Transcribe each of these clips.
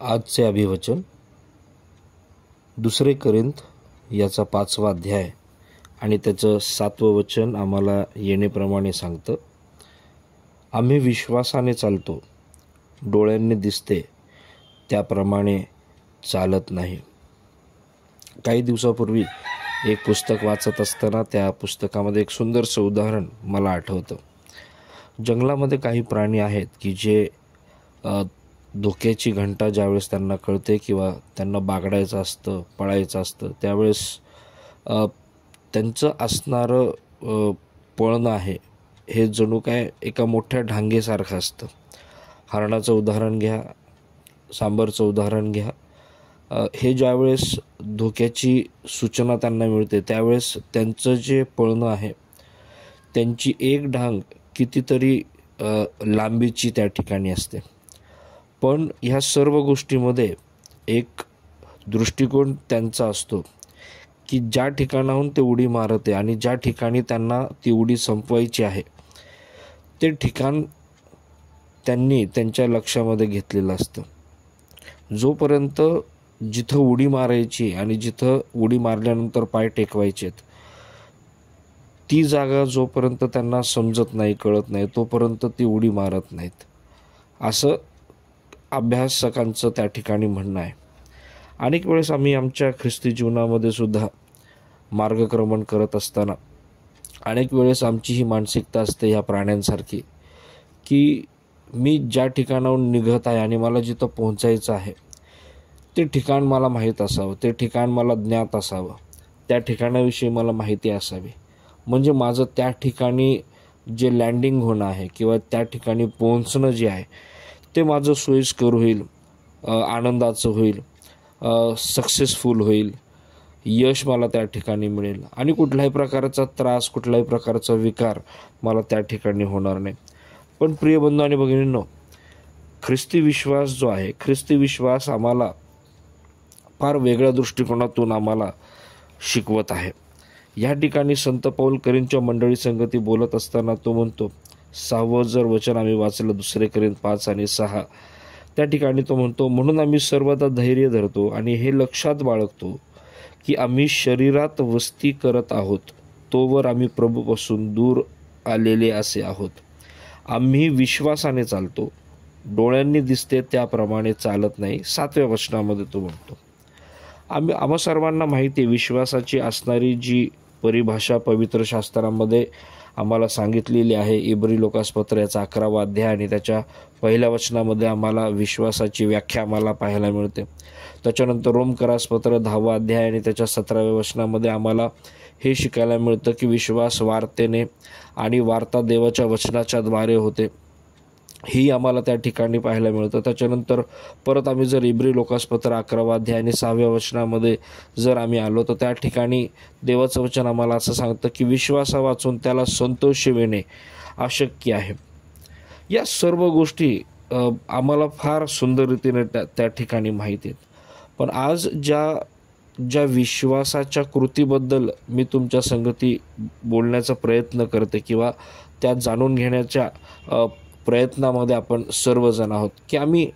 आजचे अभिवचन 2 कोरिंथ याचा 5वा अध्याय आणि त्याचं 7वं वचन आम्हाला येण्याप्रमाणे सांगतं, आम्ही विश्वासाने चालतो, डोळ्यांनी दिसते त्याप्रमाणे चालत नाही. काही दिवसापूर्वी एक पुस्तक वाचत असताना त्या पुस्तकामध्ये एक सुंदरसं उदाहरण मला आठवतं. जंगलामध्ये काही प्राणी आहेत की जे धोक्याची घंटा ज्यावेळेस त्यांना कळते किंवा त्यांना बागडायचं असतं, पळायचं असतं, त्यावेळेस त्यांचं असणारं पळणं आहे हे जणू काय एका मोठ्या ढांगेसारखं असतं. हरणाचं उदाहरण घ्या, सांबरचं उदाहरण घ्या. हे ज्यावेळेस धोक्याची सूचना त्यांना मिळते त्यावेळेस त्यांचं जे पळणं आहे, त्यांची एक ढांग कितीतरी लांबीची त्या ठिकाणी असते. पण ह्या सर्व गोष्टीमध्ये एक दृष्टिकोन त्यांचा असतो की ज्या ठिकाणाहून ते उडी मारत आहे आणि ज्या ठिकाणी त्यांना ती उडी संपवायची आहे ते ठिकाण त्यांनी त्यांच्या लक्षामध्ये घेतलेलं असतं. जोपर्यंत जिथं उडी मारायची आणि जिथं उडी मारल्यानंतर पाय टेकवायचेत ती जागा जोपर्यंत त्यांना समजत नाही, कळत नाही, तोपर्यंत ती उडी मारत नाहीत, असं अभ्यासकांचं त्या ठिकाणी म्हणणं आहे. अनेक वेळेस आम्ही आमच्या ख्रिस्ती जीवनामध्ये सुद्धा मार्गक्रमण करत असताना अनेक वेळेस आमची ही मानसिकता असते ह्या प्राण्यांसारखी की मी ज्या ठिकाणाहून निघत आहे आणि मला जिथं पोहोचायचं आहे ते ठिकाण मला माहीत असावं, ते ठिकाण मला ज्ञात असावं, त्या ठिकाणाविषयी मला माहिती असावी, म्हणजे माझं त्या ठिकाणी जे लँडिंग होणं आहे किंवा त्या ठिकाणी पोहोचणं जे आहे ते माझं सोयीस्कर होईल, आनंदाचं होईल, सक्सेसफुल होईल, यश मला त्या ठिकाणी मिळेल आणि कुठल्याही प्रकारचा त्रास, कुठल्याही प्रकारचा विकार मला त्या ठिकाणी होणार नाही. पण प्रिय बंधू आणि भगिनींनो, ख्रिस्ती विश्वास जो आहे, ख्रिस्ती विश्वास आम्हाला फार वेगळ्या दृष्टिकोनातून आम्हाला शिकवत आहे. या ठिकाणी संत पौल कोरिंथच्या मंडळी संगती बोलत असताना तो म्हणतो, 6वं जर वचन आम्ही वाचलं 2 कोरिंथ 5 आणि 6, त्या ठिकाणी तो म्हणतो, म्हणून आम्ही सर्वदा धैर्य धरतो आणि हे लक्षात बाळगतो की आम्ही शरीरात वस्ती करत आहोत, तोवर आम्ही प्रभूपासून दूर आलेले असे आहोत. आम्ही विश्वासाने चालतो, डोळ्यांनी दिसते त्याप्रमाणे चालत नाही. 7व्या वचनामध्ये तो म्हणतो, आम्हा सर्वांना माहिती आहे विश्वासाची असणारी जी परिभाषा पवित्र शास्त्रामध्ये आम्हाला सांगितलेली आहे. इब्री लोकासपत्र याचा 11वा अध्याय आणि त्याच्या 1ल्या वचनामध्ये आम्हाला विश्वासाची व्याख्या आम्हाला पाहायला मिळते. त्याच्यानंतर रोमकरासपत्र 10वा अध्याय आणि त्याच्या 17व्या वचनामध्ये आम्हाला हे शिकायला मिळतं की विश्वास वार्तेने आणि वार्ता देवाच्या वचनाच्या द्वारे होते, ही आम्हाला त्या ठिकाणी पाहायला मिळतं. त्याच्यानंतर परत आम्ही जर इब्री लोकासपत्र 11वा अध्याय आणि 6व्या वचनामध्ये जर आम्ही आलो तर त्या ठिकाणी देवाचं वचन आम्हाला असं सांगतं की विश्वासा वाचून त्याला संतोषी येणे अशक्य आहे. या सर्व गोष्टी आम्हाला फार सुंदर रीतीने त्या ठिकाणी माहिती आहेत. पण आज ज्या विश्वासाच्या कृतीबद्दल मी तुमच्या संगती बोलण्याचा प्रयत्न करते किंवा त्या जाणून घेण्याच्या प्रयत्नामध्ये आपण सर्वजण आहोत की आम्ही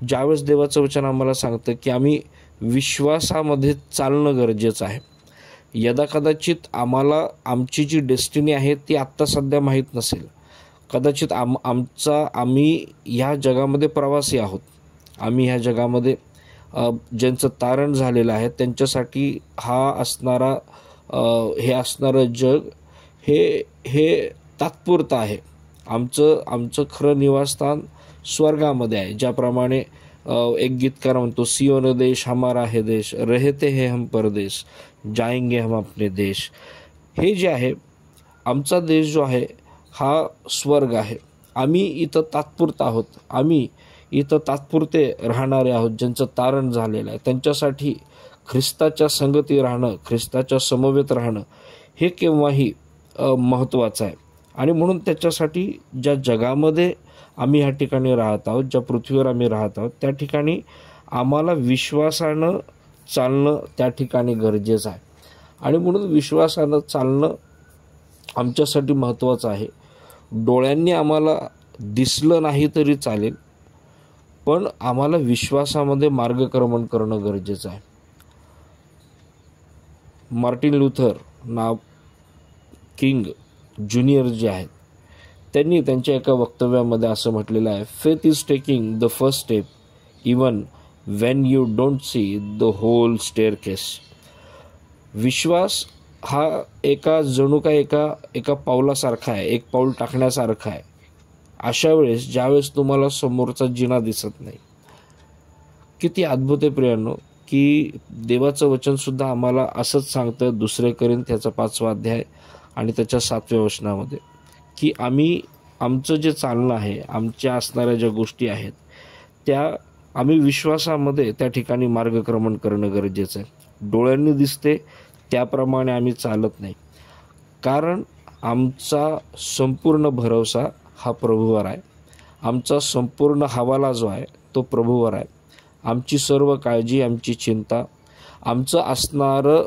ज्यावेळेस देवाचं वचन आम्हाला सांगतं की आम्ही विश्वासामध्ये चालणं गरजेचं आहे. यदाकदाचित आम्हाला आमची जी डेस्टिनी आहे ती आत्ता सध्या माहीत नसेल. कदाचित आम्ही ह्या जगामध्ये प्रवासी आहोत. आम्ही ह्या जगामध्ये ज्यांचं तारण झालेलं आहे त्यांच्यासाठी हे असणारं जग हे तात्पुरतं आहे. आमचं खरं निवासस्थान स्वर्गामध्ये आहे. ज्याप्रमाणे एक गीतकार म्हणतो, सियोन देश हमारा है देश, रहते हैं हम परदेश, जाएंगे हम अपने देश. हे जे आहे आमचा देश जो आहे हा स्वर्ग आहे. आम्ही इथं तात्पुरतं आहोत, आम्ही इथं तात्पुरते राहणारे आहोत. ज्यांचं तारण झालेलं आहे त्यांच्यासाठी ख्रिस्ताच्या संगती राहणं, ख्रिस्ताच्या समवेत राहणं हे केव्हाही महत्त्वाचं आहे. आणि म्हणून त्याच्यासाठी ज्या जगामध्ये आम्ही ह्या ठिकाणी राहत आहोत, ज्या पृथ्वीवर आम्ही राहत आहोत त्या ठिकाणी आम्हाला विश्वासानं चालणं त्या ठिकाणी गरजेचं आहे. आणि म्हणून विश्वासानं चालणं आमच्यासाठी महत्त्वाचं आहे. डोळ्यांनी आम्हाला दिसलं नाही तरी चालेल, पण आम्हाला विश्वासामध्ये मार्गक्रमण करणं गरजेचं आहे. मार्टिन लुथर किंग ज्युनियर जे आहेत, त्यांनी त्यांच्या एका वक्तव्यामध्ये असं म्हटलेलं आहे, faith is taking the first step even when you don't see the whole staircase. विश्वास हा जणू काय एका पावलासारखा आहे, एक पाऊल टाकण्यासारखा आहे. अशा वेळेस ज्यावेळेस तुम्हाला समोरचा जिना दिसत नाही. किती अद्भुत आहे प्रियांनो, की देवाचं वचनसुद्धा आम्हाला असंच सांगतं 2 कोरिंथ्याचा 5वा अध्याय आणि त्याच्या 7व्या वचनामध्ये, की आमचं जे चालणं आहे, आमच्या असणाऱ्या ज्या गोष्टी आहेत, त्या आम्ही विश्वासामध्ये त्या ठिकाणी मार्गक्रमण करणं गरजेचं आहे. डोळ्यांनी दिसते त्याप्रमाणे आम्ही चालत नाही, कारण आमचा संपूर्ण भरवसा हा प्रभूवर आहे. आमचा संपूर्ण हवाला जो आहे तो प्रभूवर आहे. आमची सर्व काळजी, आमची चिंता, आमचं असणारं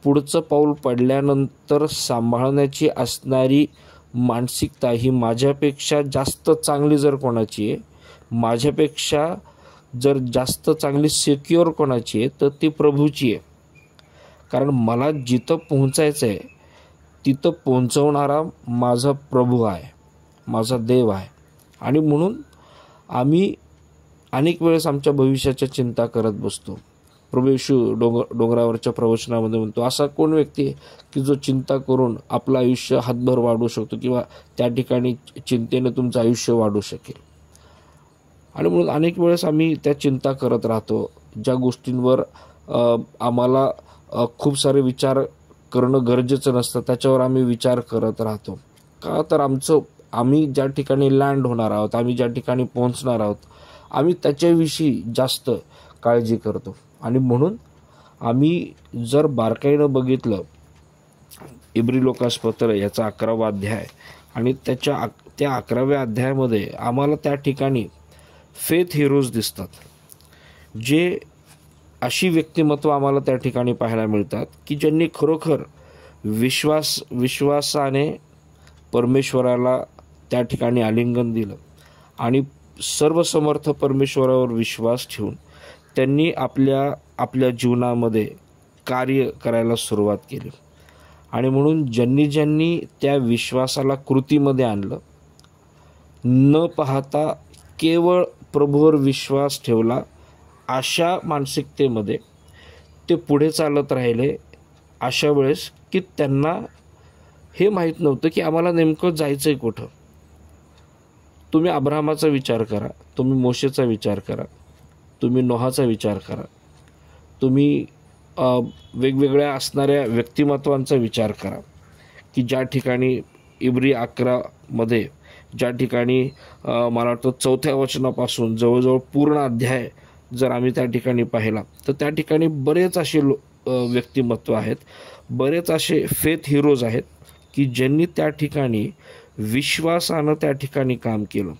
पुढचं पाऊल पडल्यानंतर सांभाळण्याची असणारी मानसिकता ही माझ्यापेक्षा जास्त चांगली जर कोणाची आहे, माझ्यापेक्षा जर जास्त चांगली सिक्युअर कोणाची आहे, तर ती प्रभूची आहे. कारण मला जिथं पोहोचायचं आहे तिथं पोहोचवणारा माझा प्रभू आहे, माझा देव आहे. आणि म्हणून आम्ही अनेक वेळेस आमच्या भविष्याच्या चिंता करत बसतो. प्रभू येशू डोंगरावरच्या प्रवचनामध्ये म्हणतो, असा कोण व्यक्ती आहे की जो चिंता करून आपलं आयुष्य हातभर वाढवू शकतो किंवा त्या ठिकाणी चिंतेने तुमचं आयुष्य वाढू शकेल. आणि म्हणून अनेक वेळेस आम्ही त्या चिंता करत राहतो, ज्या गोष्टींवर आम्हाला खूप सारे विचार करणं गरजेचं नसतं त्याच्यावर आम्ही विचार करत राहतो. का तर आम्ही ज्या ठिकाणी लँड होणार आहोत, आम्ही ज्या ठिकाणी पोहोचणार आहोत, आम्ही त्याच्याविषयी जास्त काळजी करतो. आणि म्हणून आम्ही जर बारकाईनं बघितलं इब्री लोकासपत्र याचा 11वा अध्याय आणि त्या 11व्या अध्यायामध्ये आम्हाला त्या ठिकाणी फेथ हिरोज दिसतात, जे अशी व्यक्तिमत्व आम्हाला त्या ठिकाणी पाहायला मिळतात की ज्यांनी खरोखर विश्वासाने परमेश्वराला त्या ठिकाणी आलिंगन दिलं आणि सर्वसमर्थ परमेश्वरावर विश्वास ठेवून त्यांनी आपल्या जीवनामध्ये कार्य करायला सुरुवात केली. आणि म्हणून ज्यांनी त्या विश्वासाला कृतीमध्ये आणलं, न पाहता केवळ प्रभूवर विश्वास ठेवला, अशा मानसिकतेमध्ये ते पुढे चालत राहिले. अशा वेळेस की त्यांना हे माहीत नव्हतं की आम्हाला नेमकं जायचं आहे कुठं. तुम्ही अब्राहमाचा विचार करा, तुम्ही मोशेचा विचार करा, तुम्ही नोहाचा विचार करा, तुम्ही वेगवेगळ्या असणाऱ्या व्यक्तिमत्वांचा विचार करा की ज्या ठिकाणी इब्री 11मध्ये ज्या ठिकाणी मला वाटतं 4थ्या वचनापासून जवळजवळ पूर्ण अध्याय जर आम्ही त्या ठिकाणी पाहिला तर त्या ठिकाणी बरेच असे व्यक्तिमत्व आहेत, बरेच असे फेथ हिरोज आहेत की ज्यांनी त्या ठिकाणी विश्वासानं त्या ठिकाणी काम केलं.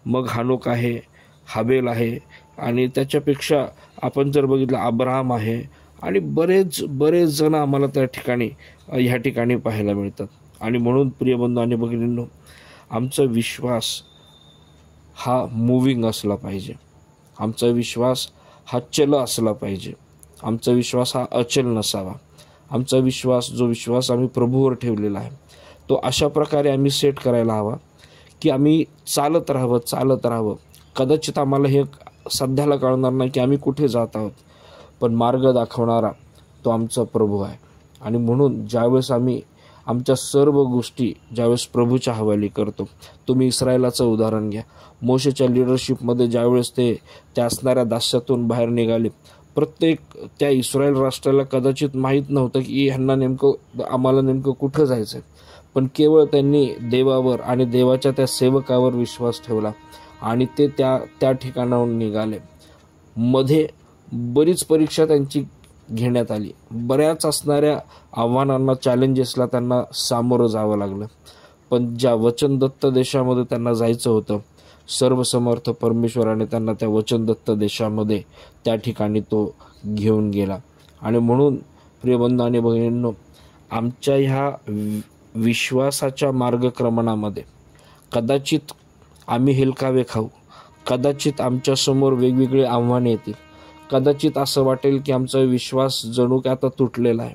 मग हानोक आहे, हाबेल आहे आणि त्याच्यापेक्षा आपण जर बघितलं अब्राहम आहे आणि बरेच जण आम्हाला त्या ठिकाणी ह्या ठिकाणी पाहायला मिळतात. आणि म्हणून प्रिय बंधू आणि भगिनींनो, आमचा विश्वास हा मूविंग असला पाहिजे, आमचा विश्वास हा चल असला पाहिजे, आमचा विश्वास हा अचल नसावा. आमचा विश्वास, जो विश्वास आम्ही प्रभूवर ठेवलेला आहे, तो अशा प्रकारे आम्ही सेट करायला हवा की आम्ही चालत राहावं. कदाचित आम्हाला हे सध्याला कळणार नाही की आम्ही कुठे जात आहोत, पण मार्ग दाखवणारा तो आमचा प्रभू आहे. आणि म्हणून ज्यावेळेस आम्ही आमच्या सर्व गोष्टी ज्यावेळेस प्रभूच्या हवाली करतो, तुम्ही इस्रायलाचं उदाहरण घ्या. मोशेच्या लिडरशिपमध्ये ज्यावेळेस ते त्या असणाऱ्या दास्यातून बाहेर निघाले, प्रत्येक त्या इस्रायल राष्ट्राला कदाचित माहीत नव्हतं की आम्हाला नेमकं कुठं जायचं आहे, पण केवळ त्यांनी देवावर आणि देवाच्या त्या सेवकावर विश्वास ठेवला आणि ते त्या ठिकाणाहून निघाले. मध्ये बरीच परीक्षा त्यांची घेण्यात आली, बऱ्याच असणाऱ्या आव्हानांना, चॅलेंजेसला त्यांना सामोरं जावं लागलं, पण ज्या वचनदत्त देशामध्ये त्यांना जायचं होतं, सर्वसमर्थ परमेश्वराने त्यांना त्या वचनदत्त देशामध्ये त्या ठिकाणी तो घेऊन गेला. आणि म्हणून प्रियबंधू आणि भगिनींनो, आमच्या ह्या विश्वासाच्या मार्गक्रमणामध्ये कदाचित आम्ही हेलकावे खाऊ, कदाचित आमच्यासमोर वेगवेगळे आव्हाने येतील. कदाचित असं वाटेल की आमचा विश्वास जणू काय आता तुटलेला आहे.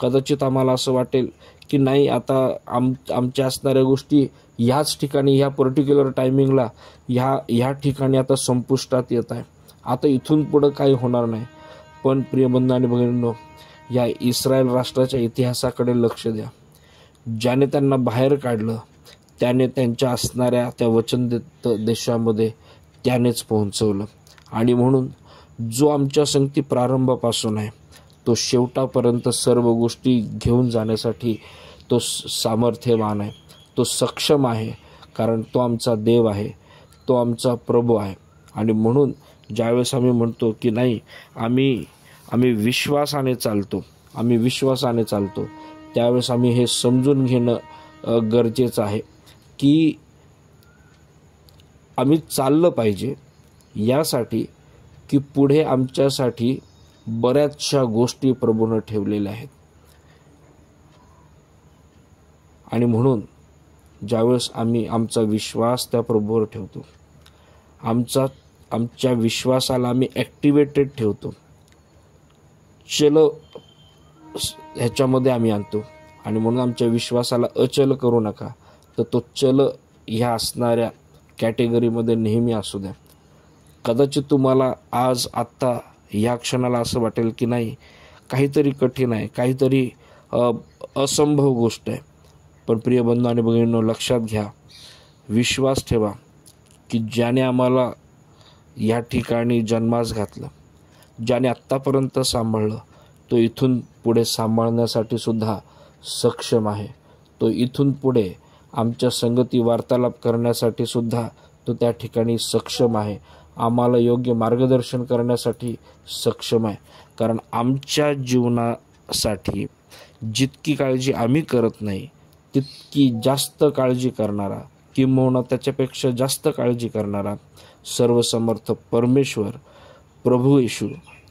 कदाचित आम्हाला असं वाटेल की नाही, आता आमच्या असणाऱ्या गोष्टी ह्याच ठिकाणी, ह्या पर्टिक्युलर टायमिंगला, ह्या ठिकाणी आता संपुष्टात येत आहे. आता इथून पुढं काही होणार नाही. पण प्रिय बंधू आणि भगिनींनो, या इस्रायल राष्ट्राच्या इतिहासाकडे लक्ष द्या. ज्याने त्यांना बाहेर काढलं त्याने त्यांच्या असणाऱ्या त्या वचनदत्त देशामध्ये त्यानेच पोहोचवलं. आणि म्हणून जो आमच्या संगती प्रारंभापासून आहे तो शेवटापर्यंत सर्व गोष्टी घेऊन जाण्यासाठी तो सामर्थ्यवान आहे, तो सक्षम आहे. कारण तो आमचा देव आहे, तो आमचा प्रभू आहे. आणि म्हणून ज्यावेळेस आम्ही म्हणतो की नाही, आम्ही विश्वासाने चालतो, त्यावेळेस आम्ही हे समजून घेणं गरजेचं आहे की आम्ही चाललं पाहिजे यासाठी की पुढे आमच्यासाठी बऱ्याचशा गोष्टी प्रभूनं ठेवलेल्या आहेत. आणि म्हणून ज्यावेळेस आम्ही आमचा विश्वास त्या प्रभूवर ठेवतो, आमच्या विश्वासाला आम्ही ॲक्टिवेटेड ठेवतो, चल ह्याच्यामध्ये आम्ही आणतो. आणि म्हणून आमच्या विश्वासाला अचल करू नका, तर तो चल ह्या असणाऱ्या कॅटेगरीमध्ये नेहमी असू द्या. कदाचित तुम्हाला आज आत्ता ह्या क्षणाला असं वाटेल की नाही, काहीतरी कठीण आहे, काहीतरी असंभव गोष्ट आहे. पण प्रिय बंधू आणि भगिनींनो, लक्षात घ्या, विश्वास ठेवा की ज्याने आम्हाला या ठिकाणी जन्मास घातलं, ज्याने आत्तापर्यंत सांभाळलं, तो इथून पुढे सांभाळण्यासाठी सुद्धा सक्षम आहे. तो इथून पुढे आमच्या संगती वार्तालाप करण्यासाठी सुद्धा तो त्या ठिकाणी सक्षम आहे. आम्हाला योग्य मार्गदर्शन करण्यासाठी सक्षम आहे. कारण आमच्या जीवनासाठी जितकी काळजी आम्ही करत नाही, तितकी जास्त काळजी करणारा, किंबहुना त्याच्यापेक्षा जास्त काळजी करणारा सर्वसमर्थ परमेश्वर प्रभू येशू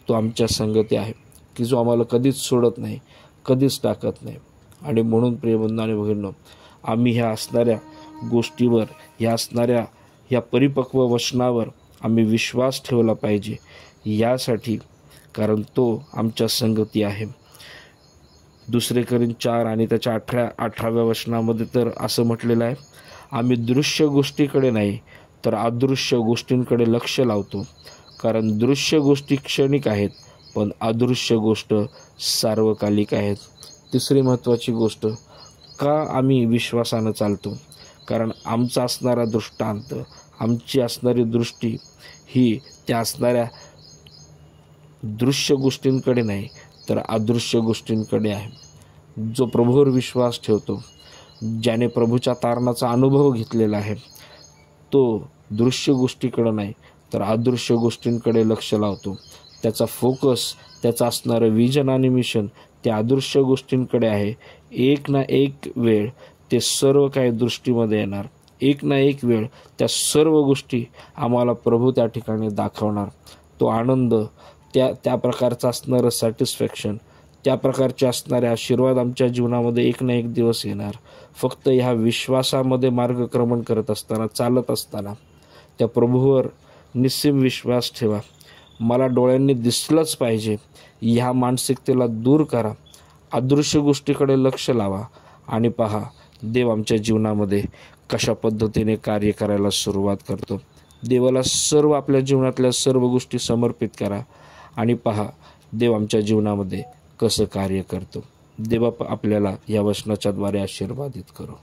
तो आमच्या संगती आहे, की जो आम्हाला कधीच सोडत नाही, कधीच टाकत नाही. आणि म्हणून प्रिय बंधू आणि भगिनींनो, आम्ही ह्या असणाऱ्या गोष्टीवर, ह्या परिपक्व वचनावर आम्ही विश्वास ठेवला पाहिजे यासाठी, कारण तो आमच्या संगती आहे. 2 कोरिंथ 4 आणि त्याच्या 18व्या वचनामध्ये तर असं म्हटलेलं आहे, आम्ही दृश्य गोष्टीकडे नाही तर अदृश्य गोष्टींकडे लक्ष लावतो. कारण दृश्य गोष्टी क्षणिक आहेत, पण अदृश्य गोष्ट सार्वकालिक आहेत. तिसरी महत्त्वाची गोष्ट, का आम्ही विश्वासानं चालतो? कारण आमचा असणारा दृष्टांत, आमची असणारी दृष्टी ही त्या असणाऱ्या दृश्य गोष्टींकडे नाही तर अदृश्य गोष्टींकडे आहे. जो प्रभूवर विश्वास ठेवतो, ज्याने प्रभूच्या तारणाचा अनुभव घेतलेला आहे, तो दृश्य गोष्टीकडे नाही तर अदृश्य गोष्टींकडे लक्ष लावतो. त्याचा फोकस, त्याचं असणारं विजन आणि मिशन त्या अदृश्य गोष्टींकडे आहे. एक ना एक वेळ ते सर्व काही दृष्टीमध्ये येणार. एक ना एक वेळ त्या सर्व गोष्टी आम्हाला प्रभू त्या ठिकाणी दाखवणार. तो आनंद, त्या प्रकारचं असणारं सॅटिस्फॅक्शन, त्या प्रकारचे असणारे आशीर्वाद आमच्या जीवनामध्ये एक ना एक दिवस येणार. फक्त ह्या विश्वासामध्ये मार्गक्रमण करत असताना, चालत असताना त्या प्रभूवर निस्सीम विश्वास ठेवा. मला डोळ्यांनी दिसलंच पाहिजे ह्या मानसिकतेला दूर करा. अदृश्य गोष्टीकडे लक्ष लावा आणि पहा देव आमच्या जीवनामध्ये कशा पद्धतीने कार्य करायला सुरुवात करतो. देवाला सर्व आपल्या जीवनातल्या सर्व गोष्टी समर्पित करा आणि पहा देव आमच्या जीवनामध्ये कसं कार्य करतो. देव आपल्याला या वचनाच्याद्वारे आशीर्वादित करो.